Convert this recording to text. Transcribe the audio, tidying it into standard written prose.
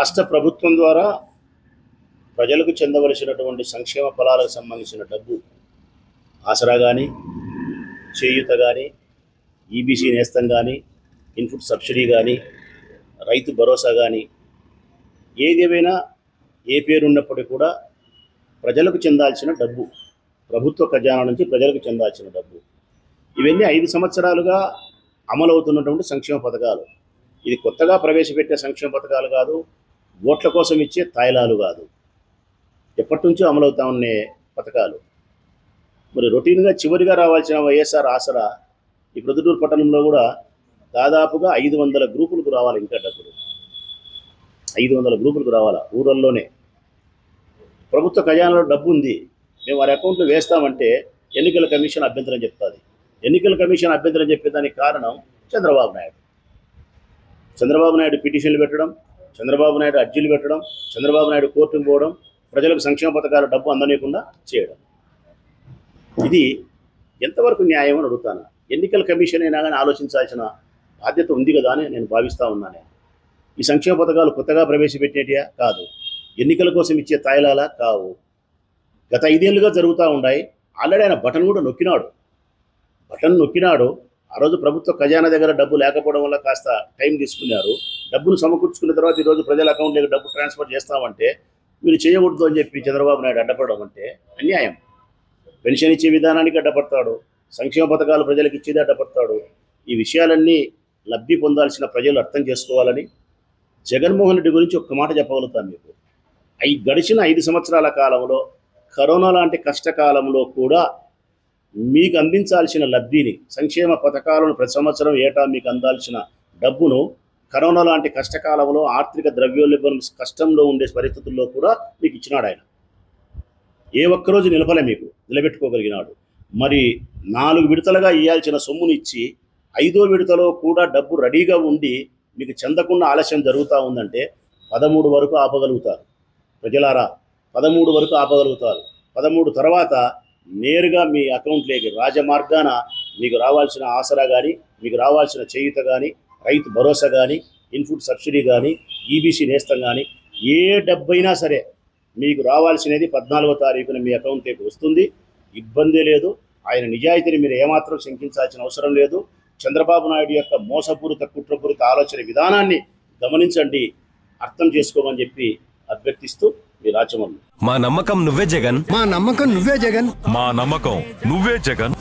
రాష్ట్ర ప్రభుత్వం ద్వారా ప్రజలకు చెందవలసినటువంటి సంక్షేమ ఫలాలకు సంబంధించిన డబ్బు ఆసరా కానీ, చేయూత కానీ, ఈబీసీ నేస్తం కానీ, ఇన్పుట్ సబ్సిడీ కానీ, రైతు భరోసా కానీ, ఏదేమైనా ఏ పేరు ఉన్నప్పటికీ కూడా ప్రజలకు చెందాల్సిన డబ్బు, ప్రభుత్వ ఖజానా నుంచి ప్రజలకు చెందాల్సిన డబ్బు, ఇవన్నీ 5 సంవత్సరాలుగా అమలవుతున్నటువంటి సంక్షేమ పథకాలు. ఇది కొత్తగా ప్రవేశపెట్టే సంక్షేమ పథకాలు కాదు, ఓట్ల కోసం ఇచ్చే తాయిలాలు కాదు, ఎప్పటి నుంచో అమలవుతా ఉండే పథకాలు. మరి రొటీన్గా చివరిగా రావాల్సిన వైఎస్ఆర్ ఆసరా ఈ ప్రొద్దుటూరు పట్టణంలో కూడా దాదాపుగా 500 గ్రూపులకు రావాలి. ఇంకా డబ్బులు 500 గ్రూపులకు రావాలా ఊరల్లోనే. ప్రభుత్వ ఖజానాలో డబ్బు ఉంది, మేము వారి అకౌంట్లో వేస్తామంటే ఎన్నికల కమిషన్ అభ్యంతరం చెప్తుంది. ఎన్నికల కమిషన్ అభ్యంతరం చెప్పేదానికి కారణం చంద్రబాబు నాయుడు. చంద్రబాబు నాయుడు పిటిషన్లు పెట్టడం, చంద్రబాబు నాయుడు అర్జీలు పెట్టడం, చంద్రబాబు నాయుడు కోర్టుకు పోవడం, ప్రజలకు సంక్షేమ పథకాల డబ్బు అందనీయకుండా చేయడం. ఇది ఎంతవరకు న్యాయం అని అడుగుతాను. ఎన్నికల కమిషన్ అయినా కానీ ఆలోచించాల్సిన బాధ్యత ఉంది కదా అని నేను భావిస్తూ ఉన్నాను. ఈ సంక్షేమ పథకాలు కొత్తగా ప్రవేశపెట్టేటియా కాదు, ఎన్నికల కోసం ఇచ్చే తాయిలాలా కావు. గత 5 ఏళ్ళుగా జరుగుతూ ఉన్నాయి. ఆల్రెడీ ఆయన బటన్ కూడా నొక్కినాడు. ఆ రోజు ప్రభుత్వ ఖజానా దగ్గర డబ్బు లేకపోవడం వల్ల కాస్త టైం తీసుకున్నారు. డబ్బును సమకూర్చుకున్న తర్వాత ఈరోజు ప్రజల అకౌంట్లోకి డబ్బు ట్రాన్స్ఫర్ చేస్తామంటే మీరు చేయకూడదు అని చెప్పి చంద్రబాబు నాయుడు అడ్డపడడం అంటే అన్యాయం. పెన్షన్ ఇచ్చే విధానానికి అడ్డపడతాడు, సంక్షేమ పథకాలు ప్రజలకు ఇచ్చేది అడ్డపడతాడు. ఈ విషయాలన్నీ లబ్ధి పొందాల్సిన ప్రజలు అర్థం చేసుకోవాలని జగన్మోహన్ రెడ్డి గురించి ఒక్క మాట చెప్పగలుగుతాను మీకు. గడిచిన 5 సంవత్సరాల కాలంలో, కరోనా లాంటి కష్టకాలంలో కూడా మీకు అందించాల్సిన లబ్ధిని, సంక్షేమ పథకాలను ప్రతి సంవత్సరం ఏటా మీకు అందాల్సిన డబ్బును కరోనా లాంటి కష్టకాలంలో ఆర్థిక ద్రవ్యోల్బణం కష్టంలో ఉండే పరిస్థితుల్లో కూడా మీకు ఇచ్చినాడు ఆయన. ఏ ఒక్కరోజు మీకు నిలబెట్టుకోగలిగినాడు. మరి 4 విడతలుగా ఇవ్వాల్సిన సొమ్ముని ఇచ్చి 5వ విడతలో కూడా డబ్బు రెడీగా ఉండి మీకు చెందకుండా ఆలస్యం జరుగుతూ ఉందంటే 13 వరకు ఆపగలుగుతారు. ప్రజలారా, 13 వరకు ఆపగలుగుతారు. 13 తర్వాత నేరుగా మీ అకౌంట్లోకి రాజమార్గాన మీకు రావాల్సిన ఆసరా కానీ, మీకు రావాల్సిన చేయూత కానీ, రైతు భరోసా కానీ, ఇన్పుట్ సబ్సిడీ కానీ, ఈబీసీ నేస్తం కానీ, ఏ డబ్బైనా సరే మీకు రావాల్సినది 14వ తారీఖున మీ అకౌంట్లోకి వస్తుంది. ఇబ్బంది లేదు. ఆయన నిజాయితీని మీరు ఏమాత్రం శంకించాల్సిన అవసరం లేదు. చంద్రబాబు నాయుడు యొక్క మోసపూరిత కుట్రపూరిత ఆలోచన విధానాన్ని గమనించండి, అర్థం చేసుకోమని చెప్పి అభ్యర్థిస్తూ మీ రాచమల్లు. మా నమ్మకం నువ్వే జగన్, మా నమ్మకం నువ్వే జగన్, మా నమ్మకం నువ్వే జగన్.